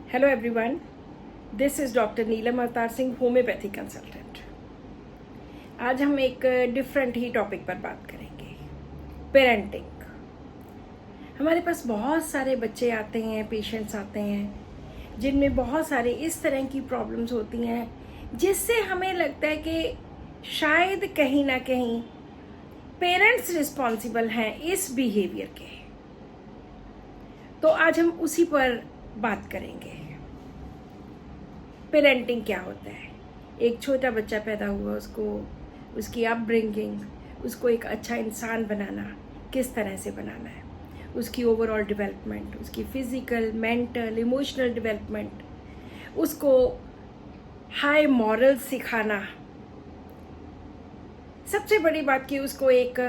Hello everyone, this is doctor Neelam Avtar Singh, homeopathy consultant. आज हम एक डिफरेंट ही टॉपिक पर बात करेंगे, पेरेंटिंग। हमारे पास बहुत सारे बच्चे आते हैं, पेशेंट्स आते हैं जिनमें बहुत सारे इस तरह की प्रॉब्लम्स होती हैं जिससे हमें लगता है कि शायद कहीं ना कहीं पेरेंट्स रिस्पॉन्सिबल हैं इस बिहेवियर के। तो आज हम उसी पर बात करेंगे। पेरेंटिंग क्या होता है? एक छोटा बच्चा पैदा हुआ, उसको उसकी अपब्रिंगिंग, उसको एक अच्छा इंसान बनाना, किस तरह से बनाना है, उसकी ओवरऑल डेवलपमेंट, उसकी फिजिकल, मेंटल, इमोशनल डेवलपमेंट, उसको हाई मॉरल्स सिखाना, सबसे बड़ी बात कि उसको एक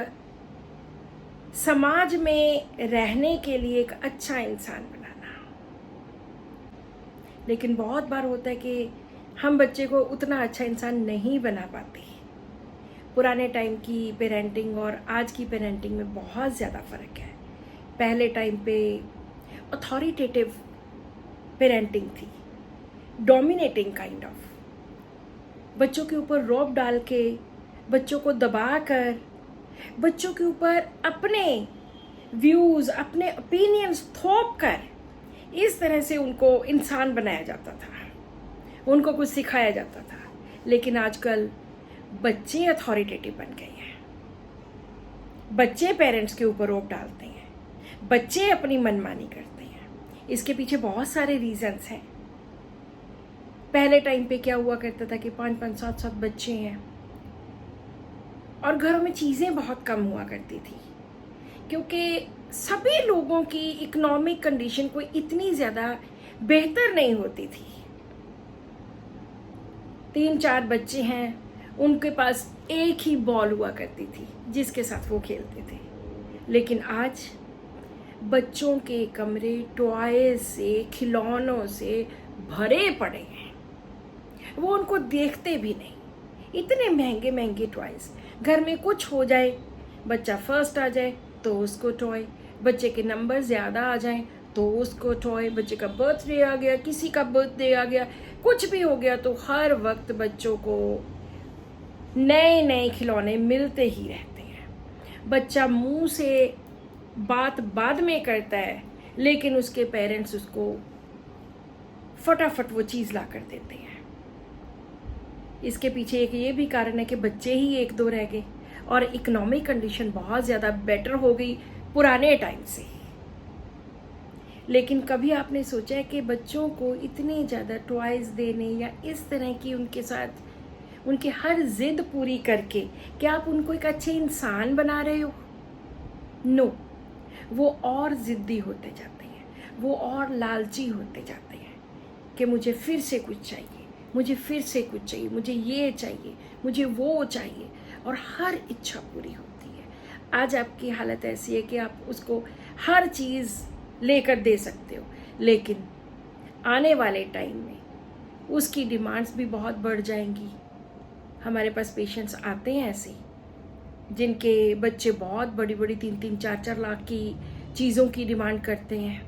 समाज में रहने के लिए एक अच्छा इंसान बनाना। लेकिन बहुत बार होता है कि हम बच्चे को उतना अच्छा इंसान नहीं बना पाते। पुराने टाइम की पेरेंटिंग और आज की पेरेंटिंग में बहुत ज़्यादा फ़र्क है। पहले टाइम पे अथॉरिटेटिव पेरेंटिंग थी, डोमिनेटिंग काइंड ऑफ, बच्चों के ऊपर रौब डाल के, बच्चों को दबा कर, बच्चों के ऊपर अपने व्यूज़, अपने ओपिनियंस थोप कर इस तरह से उनको इंसान बनाया जाता था, उनको कुछ सिखाया जाता था। लेकिन आजकल बच्चे अथॉरिटेटिव बन गए हैं, बच्चे पेरेंट्स के ऊपर रोक डालते हैं, बच्चे अपनी मनमानी करते हैं। इसके पीछे बहुत सारे रीजंस हैं। पहले टाइम पे क्या हुआ करता था कि 5-5, 7-7 बच्चे हैं और घरों में चीज़ें बहुत कम हुआ करती थी, क्योंकि सभी लोगों की इकोनॉमिक कंडीशन कोई इतनी ज़्यादा बेहतर नहीं होती थी। 3-4 बच्चे हैं, उनके पास एक ही बॉल हुआ करती थी जिसके साथ वो खेलते थे। लेकिन आज बच्चों के कमरे टॉय से, खिलौनों से भरे पड़े हैं। वो उनको देखते भी नहीं, इतने महंगे महंगे टॉयज। घर में कुछ हो जाए, बच्चा फर्स्ट आ जाए तो उसको टॉय, बच्चे के नंबर ज़्यादा आ जाएं तो उसको टॉय, बच्चे का बर्थडे आ गया, किसी का बर्थडे आ गया, कुछ भी हो गया तो हर वक्त बच्चों को नए नए खिलौने मिलते ही रहते हैं। बच्चा मुंह से बात बाद में करता है, लेकिन उसके पेरेंट्स उसको फटाफट वो चीज़ ला कर देते हैं। इसके पीछे एक ये भी कारण है कि बच्चे ही 1-2 रह गए और इकोनॉमिक कंडीशन बहुत ज़्यादा बेटर हो गई पुराने टाइम से। लेकिन कभी आपने सोचा है कि बच्चों को इतने ज़्यादा टॉयज देने या इस तरह की उनके साथ उनकी हर जिद पूरी करके क्या आप उनको एक अच्छे इंसान बना रहे हो? नो, वो और ज़िद्दी होते जाते हैं, वो और लालची होते जाते हैं कि मुझे फिर से कुछ चाहिए, मुझे फिर से कुछ चाहिए, मुझे ये चाहिए, मुझे वो चाहिए, और हर इच्छा पूरी होती है। आज आपकी हालत ऐसी है कि आप उसको हर चीज़ लेकर दे सकते हो, लेकिन आने वाले टाइम में उसकी डिमांड्स भी बहुत बढ़ जाएंगी। हमारे पास पेशेंट्स आते हैं ऐसे जिनके बच्चे बहुत बड़ी बड़ी 3-3, 4-4 लाख की चीज़ों की डिमांड करते हैं।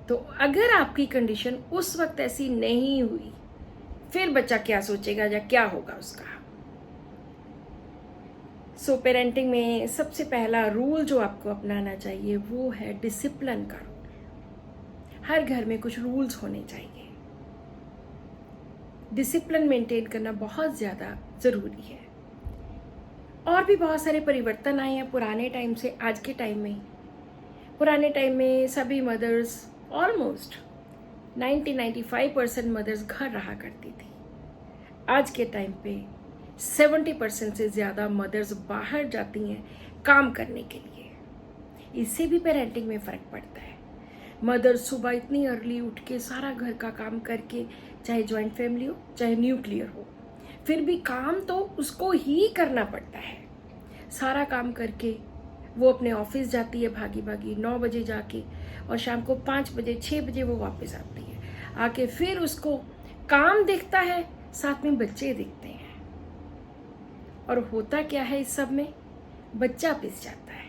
तो अगर आपकी कंडीशन उस वक्त ऐसी नहीं हुई, फिर बच्चा क्या सोचेगा या क्या होगा उसका? सो पेरेंटिंग में सबसे पहला रूल जो आपको अपनाना चाहिए वो है डिसिप्लिन का रूल। हर घर में कुछ रूल्स होने चाहिए। डिसिप्लिन मेंटेन करना बहुत ज़्यादा ज़रूरी है। और भी बहुत सारे परिवर्तन आए हैं पुराने टाइम से आज के टाइम में। पुराने टाइम में सभी मदर्स, ऑलमोस्ट 90-95% मदर्स घर रहा करती थी। आज के टाइम पे 70% से ज़्यादा मदर्स बाहर जाती हैं काम करने के लिए। इससे भी पेरेंटिंग में फ़र्क पड़ता है। मदर सुबह इतनी अर्ली उठ के सारा घर का काम करके, चाहे जॉइंट फैमिली हो चाहे न्यूक्लियर हो, फिर भी काम तो उसको ही करना पड़ता है। सारा काम करके वो अपने ऑफिस जाती है भागी भागी, 9 बजे जाके, और शाम को 5 बजे 6 बजे वो वापस आती है। आके फिर उसको काम दिखता है, साथ में बच्चे दिखते हैं, और होता क्या है इस सब में? बच्चा पिस जाता है।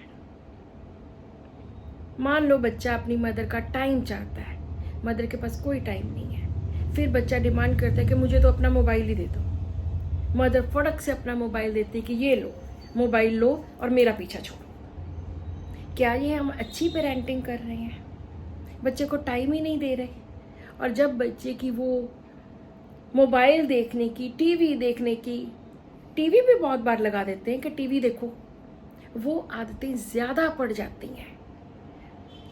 मान लो बच्चा अपनी मदर का टाइम चाहता है, मदर के पास कोई टाइम नहीं है। फिर बच्चा डिमांड करता है कि मुझे तो अपना मोबाइल ही दे दो। मदर फटक से अपना मोबाइल देती है कि ये लो, मोबाइल लो और मेरा पीछा छोड़ो। क्या ये हम अच्छी पेरेंटिंग कर रहे हैं? बच्चे को टाइम ही नहीं दे रहे। और जब बच्चे की वो मोबाइल देखने की, टीवी देखने की, टीवी भी बहुत बार लगा देते हैं कि टीवी देखो, वो आदतें ज़्यादा पड़ जाती हैं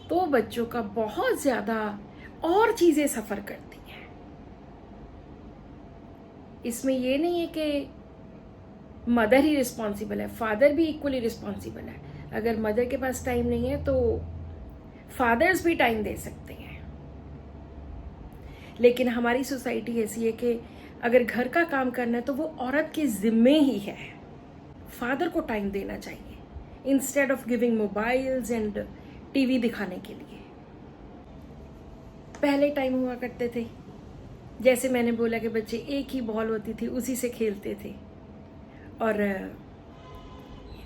तो बच्चों का बहुत ज़्यादा और चीज़ें सफ़र करती हैं। इसमें ये नहीं है कि मदर ही रिस्पॉन्सिबल है, फादर भी इक्वली रिस्पॉन्सिबल है। अगर मदर के पास टाइम नहीं है तो फादर्स भी टाइम दे सकते हैं। लेकिन हमारी सोसाइटी ऐसी है कि अगर घर का काम करना है तो वो औरत के ज़िम्मे ही है। फादर को टाइम देना चाहिए instead of giving mobiles and TV दिखाने के लिए। पहले टाइम हुआ करते थे, जैसे मैंने बोला कि बच्चे एक ही बॉल होती थी उसी से खेलते थे और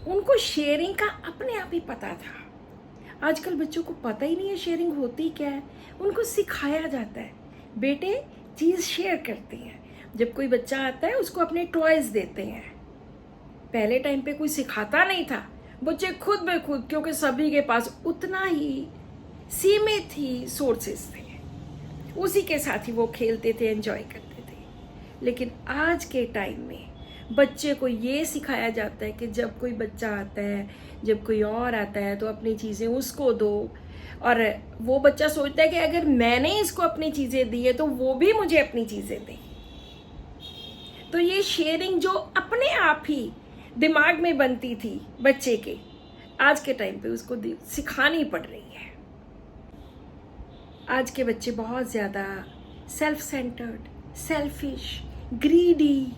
उनको शेयरिंग का अपने आप ही पता था। आजकल बच्चों को पता ही नहीं है शेयरिंग होती क्या है, उनको सिखाया जाता है। बेटे चीज़ शेयर करते हैं। जब कोई बच्चा आता है उसको अपने टॉयज देते हैं। पहले टाइम पे कोई सिखाता नहीं था, बच्चे खुद ब खुद, क्योंकि सभी के पास उतना ही सीमित ही सोर्सेस थे, उसी के साथ ही वो खेलते थे, एंजॉय करते थे। लेकिन आज के टाइम में बच्चे को ये सिखाया जाता है कि जब कोई बच्चा आता है, जब कोई और आता है तो अपनी चीज़ें उसको दो। और वो बच्चा सोचता है कि अगर मैंने इसको अपनी चीज़ें दी है तो वो भी मुझे अपनी चीज़ें दे। तो ये शेयरिंग जो अपने आप ही दिमाग में बनती थी बच्चे के, आज के टाइम पे उसको सिखानी पड़ रही है। आज के बच्चे बहुत ज़्यादा सेल्फ सेंटर्ड, सेल्फिश, ग्रीडी,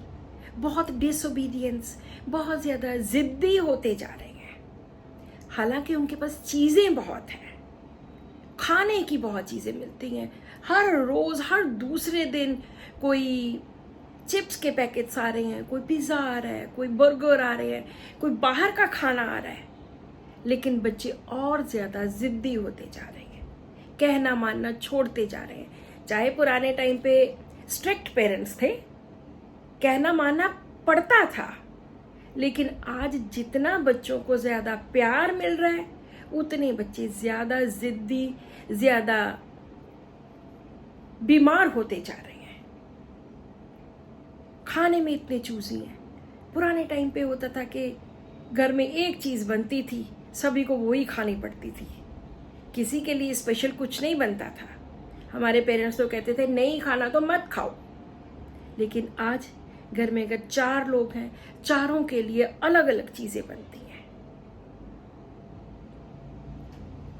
बहुत डिसोबीडियंस, बहुत ज़्यादा ज़िद्दी होते जा रहे हैं। हालांकि उनके पास चीज़ें बहुत हैं, खाने की बहुत चीज़ें मिलती हैं। हर रोज़, हर दूसरे दिन कोई चिप्स के पैकेट्स आ रहे हैं, कोई पिज़्ज़ा आ रहा है, कोई बर्गर आ रहे हैं, कोई बाहर का खाना आ रहा है। लेकिन बच्चे और ज़्यादा ज़िद्दी होते जा रहे हैं, कहना मानना छोड़ते जा रहे हैं। चाहे पुराने टाइम पे स्ट्रिक्ट पेरेंट्स थे, कहना मानना पड़ता था, लेकिन आज जितना बच्चों को ज़्यादा प्यार मिल रहा है उतने बच्चे ज़्यादा ज़िद्दी, ज़्यादा बीमार होते जा रहे हैं। खाने में इतने चूज़ी हैं। पुराने टाइम पे होता था कि घर में एक चीज़ बनती थी, सभी को वही खानी पड़ती थी, किसी के लिए स्पेशल कुछ नहीं बनता था। हमारे पेरेंट्स तो कहते थे नहीं खाना तो मत खाओ। लेकिन आज घर में अगर 4 लोग हैं, चारों के लिए अलग अलग चीज़ें बनती हैं।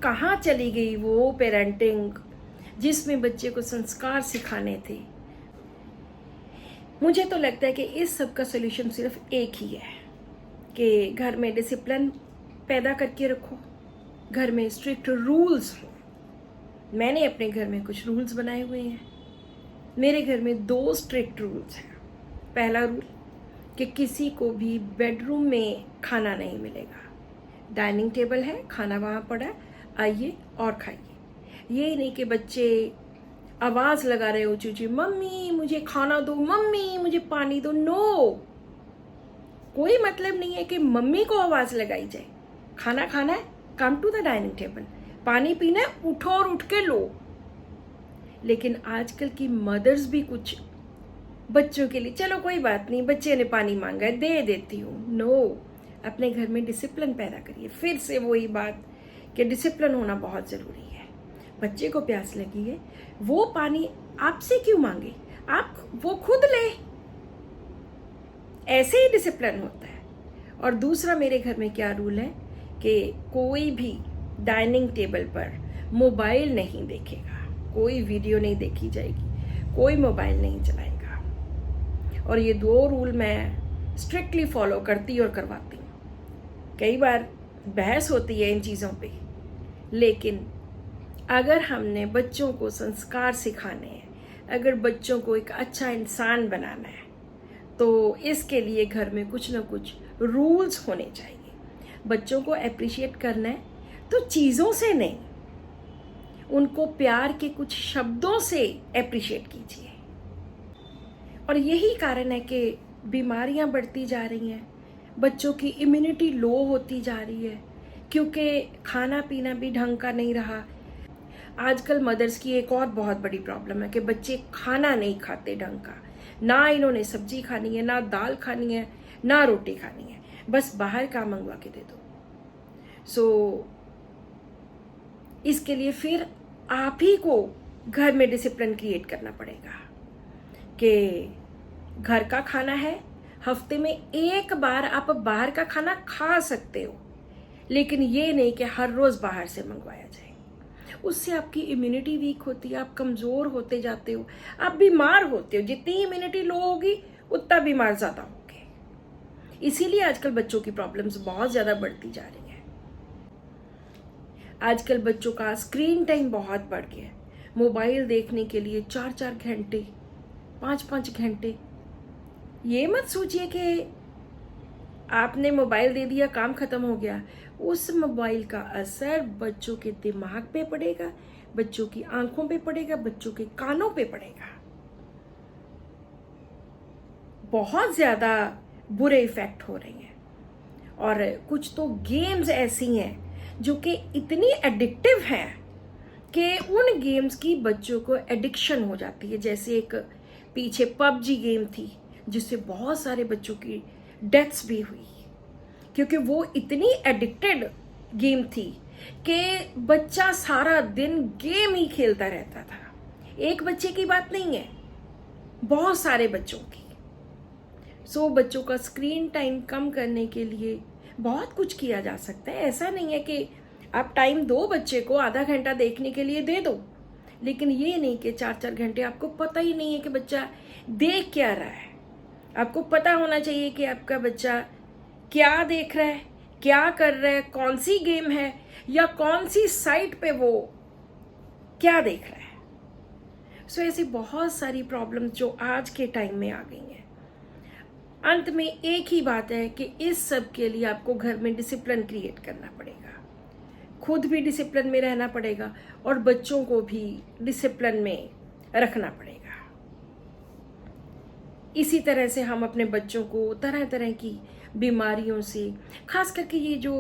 कहाँ चली गई वो पेरेंटिंग जिसमें बच्चे को संस्कार सिखाने थे? मुझे तो लगता है कि इस सब का सोल्यूशन सिर्फ एक ही है कि घर में डिसिप्लिन पैदा करके रखो, घर में स्ट्रिक्ट रूल्स हो। मैंने अपने घर में कुछ रूल्स बनाए हुए हैं। मेरे घर में 2 स्ट्रिक्ट रूल्स हैं। पहला रूल कि किसी को भी बेडरूम में खाना नहीं मिलेगा। डाइनिंग टेबल है, खाना वहाँ पड़ा है, आइए और खाइए। ये नहीं कि बच्चे आवाज़ लगा रहे हो ऊँची, मम्मी मुझे खाना दो, मम्मी मुझे पानी दो। नो, कोई मतलब नहीं है कि मम्मी को आवाज़ लगाई जाए। खाना खाना है, come to the dining table. पानी पीना है, उठो और उठ के लो। लेकिन आजकल की मदर्स भी कुछ बच्चों के लिए, चलो कोई बात नहीं, बच्चे ने पानी मांगा है दे देती हूँ। नो, अपने घर में डिसिप्लिन पैदा करिए। फिर से वही बात कि डिसिप्लिन होना बहुत ज़रूरी है। बच्चे को प्यास लगी है, वो पानी आपसे क्यों मांगे, आप वो खुद ले। ऐसे ही डिसिप्लिन होता है। और दूसरा मेरे घर में क्या रूल है कि कोई भी डाइनिंग टेबल पर मोबाइल नहीं देखेगा, कोई वीडियो नहीं देखी जाएगी, कोई मोबाइल नहीं चलाएगा। और ये 2 रूल मैं स्ट्रिक्टली फॉलो करती और करवाती हूँ। कई बार बहस होती है इन चीज़ों पे, लेकिन अगर हमने बच्चों को संस्कार सिखाने हैं, अगर बच्चों को एक अच्छा इंसान बनाना है, तो इसके लिए घर में कुछ ना कुछ रूल्स होने चाहिए। बच्चों को अप्रिशिएट करना है तो चीज़ों से नहीं, उनको प्यार के कुछ शब्दों से अप्रिशिएट कीजिए। और यही कारण है कि बीमारियां बढ़ती जा रही हैं, बच्चों की इम्यूनिटी लो होती जा रही है, क्योंकि खाना पीना भी ढंग का नहीं रहा। आजकल मदर्स की एक और बहुत बड़ी प्रॉब्लम है कि बच्चे खाना नहीं खाते ढंग का, ना इन्होंने सब्जी खानी है, ना दाल खानी है, ना रोटी खानी है, बस बाहर का मंगवा के दे दो। सो इसके लिए फिर आप ही को घर में डिसिप्लिन क्रिएट करना पड़ेगा कि घर का खाना है, हफ्ते में एक बार आप बाहर का खाना खा सकते हो, लेकिन ये नहीं कि हर रोज बाहर से मंगवाया जाए। उससे आपकी इम्यूनिटी वीक होती है, आप कमजोर होते जाते हो, आप बीमार होते हो। जितनी इम्यूनिटी लो होगी उतना बीमार ज्यादा होगे। इसीलिए आजकल बच्चों की प्रॉब्लम्स बहुत ज्यादा बढ़ती जा रही हैं। आजकल बच्चों का स्क्रीन टाइम बहुत बढ़ गया है। मोबाइल देखने के लिए 4-4 घंटे, 5-5 घंटे। ये मत सोचिए कि आपने मोबाइल दे दिया, काम खत्म हो गया। उस मोबाइल का असर बच्चों के दिमाग पे पड़ेगा, बच्चों की आंखों पे पड़ेगा, बच्चों के कानों पे पड़ेगा। बहुत ज्यादा बुरे इफेक्ट हो रहे हैं। और कुछ तो गेम्स ऐसी हैं जो कि इतनी एडिक्टिव हैं कि उन गेम्स की बच्चों को एडिक्शन हो जाती है। जैसे एक पीछे पबजी गेम थी जिससे बहुत सारे बच्चों की डेथ्स भी हुई, क्योंकि वो इतनी एडिक्टेड गेम थी कि बच्चा सारा दिन गेम ही खेलता रहता था। एक बच्चे की बात नहीं है, बहुत सारे बच्चों की। सो बच्चों का स्क्रीन टाइम कम करने के लिए बहुत कुछ किया जा सकता है। ऐसा नहीं है कि आप टाइम दो बच्चे को, आधा घंटा देखने के लिए दे दो, लेकिन ये नहीं कि 4-4 घंटे। आपको पता ही नहीं है कि बच्चा देख क्या रहा है। आपको पता होना चाहिए कि आपका बच्चा क्या देख रहा है, क्या कर रहा है, कौन सी गेम है या कौन सी साइट पे वो क्या देख रहा है। सो ऐसी बहुत सारी प्रॉब्लम जो आज के टाइम में आ गई हैं। अंत में एक ही बात है कि इस सब के लिए आपको घर में डिसिप्लिन क्रिएट करना पड़ेगा, खुद भी डिसिप्लिन में रहना पड़ेगा और बच्चों को भी डिसिप्लिन में रखना पड़ेगा। इसी तरह से हम अपने बच्चों को तरह तरह की बीमारियों से, खास करके ये जो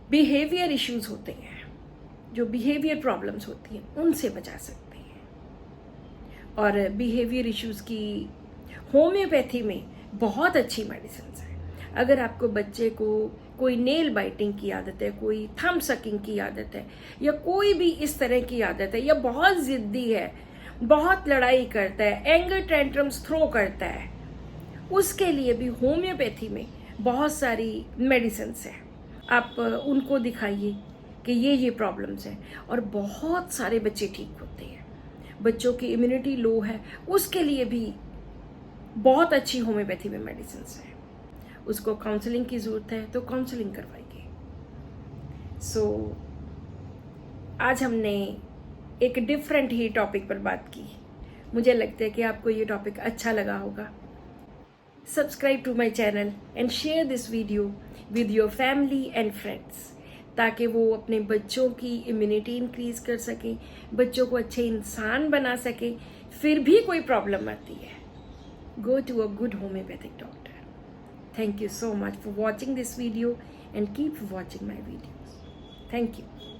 बिहेवियर इश्यूज होते हैं, जो बिहेवियर प्रॉब्लम्स होती हैं, उनसे बचा सकते हैं। और बिहेवियर इश्यूज की होम्योपैथी में बहुत अच्छी मेडिसिन है। अगर आपको बच्चे को कोई नेल बाइटिंग की आदत है, कोई थंब सकिंग की आदत है, या कोई भी इस तरह की आदत है, या बहुत जिद्दी है, बहुत लड़ाई करता है, एंगर टेंट्रम्स थ्रो करता है, उसके लिए भी होम्योपैथी में बहुत सारी मेडिसिन है। आप उनको दिखाइए कि ये प्रॉब्लम्स हैं, और बहुत सारे बच्चे ठीक होते हैं। बच्चों की इम्यूनिटी लो है, उसके लिए भी बहुत अच्छी होम्योपैथी में मेडिसिन है। उसको काउंसलिंग की जरूरत है तो काउंसलिंग करवाइए। सो आज हमने एक डिफरेंट ही टॉपिक पर बात की। मुझे लगता है कि आपको ये टॉपिक अच्छा लगा होगा। Subscribe to my channel and share this video with your family and friends, ताकि वो अपने बच्चों की इम्यूनिटी इंक्रीज कर सकें, बच्चों को अच्छे इंसान बना सकें। फिर भी कोई प्रॉब्लम आती है, go to a good homeopathic doctor. Thank you so much for watching this video and keep watching my videos. Thank you.